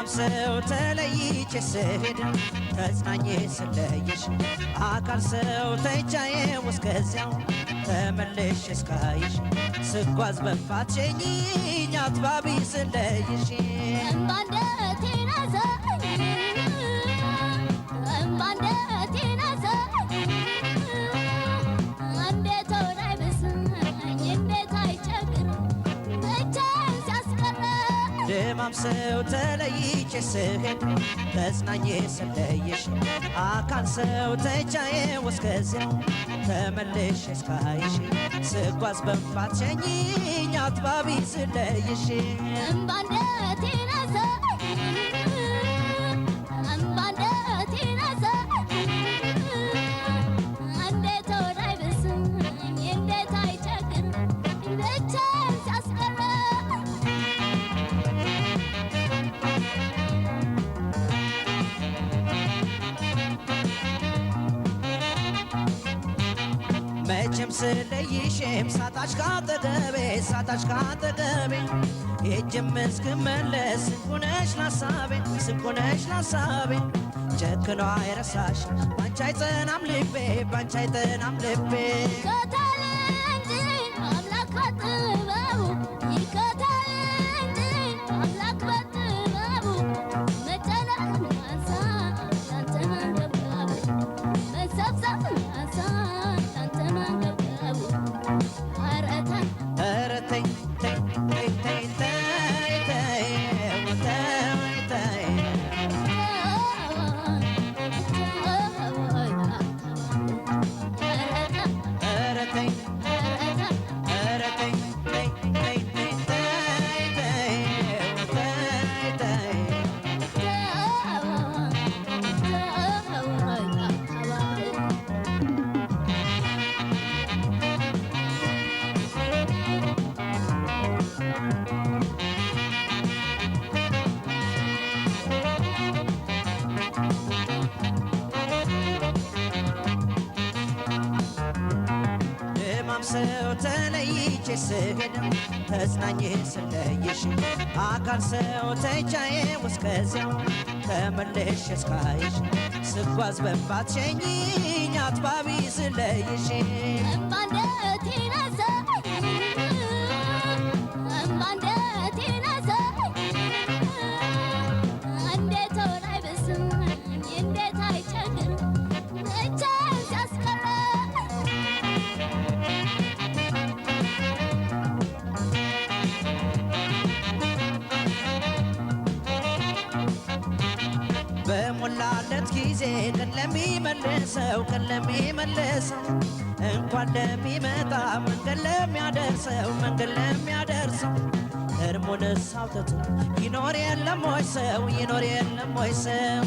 ደማምሰው ተለይቼ ስሄድ ተጽናኜ ስለይሽ አካል ሰው ተይቻዬ እስከዚያው ተመልሼ እስካይሽ ስጓዝ በፋትሸኝኝ አትባቢ ስለይሽ እምባንደቴን አዛኝ እምባንደቴን አዛኝ እንዴት ሆነ አይብስኝ እንዴት አይቸግር ብቻዬን ሲያስቀረ ደማምሰው ተለይቼ ስሄድ ተጽናኜ ስለይሽ አካል ሰው ተይቻዬ እስከዚያው ተመልሼ እስካይሽ ስጓዝ በፋትሸኝኝ አትባቢ ስለይሽ እምባንደቴን አዛኝ እምባንደቴን አዛኝ እንዴት ሆነ አይብስኝ እንዴት አይቸግር ብቻዬን ሲያስቀረ መቼም ስለይሽም ሳጣሽ ካጠገቤ ሳጣሽ ካጠገቤ ሄጄም እስክመለስ ስንኩነሽ ላሳቤ ስንኩነሽ ላሳቤ ጨክኖ አይረሳሽ ባንቺ አይጸናም ልቤ ባንቺ አይጸናም ልቤ ይከተል እንጂ አምላክ በጥበቡ ይከተል እንጂ አምላክ በጥበቡ መጨነቅ ማንሳ ያንተ መንገብገቡ መሰብሰብ ማንሳ ያንተ መንገብገቡ ኧረ ተይ ኧረ ተይ ተይ ተይ ተይ ተይ ተይ ተይ ተይ ኧረ ተይ ኧረ ተይ ተይ ተይ ተይ ተይ ተይ ተይ ደማምሰው ተለይቼ ስሄድ ተጽናኜ ስለይሽ አካል ሰው ተይቻዬ እስከዚያው ተመልሼ እስካይሽ ስጓዝ በፋትሸኝኝ አትባቢ ስለይሽ እምባንደቴን አዛኝ እምባንደቴን አዛኝ እንዴት ሆነ አይብስኝ እንዴት አይቸግር ብቻዬን ሲያስቀረ በሞላለት ጊዜ ቀን ለሚመልሰው ቀን ለሚመልሰው እንኳን ለሚመጣ መንገድ ለሚያደርሰው መንገድ ለሚያደርሰው እርሙንስ አውጥቶ ይኖር የለም ወይ ሰው ይኖር የለም ወይ ሰው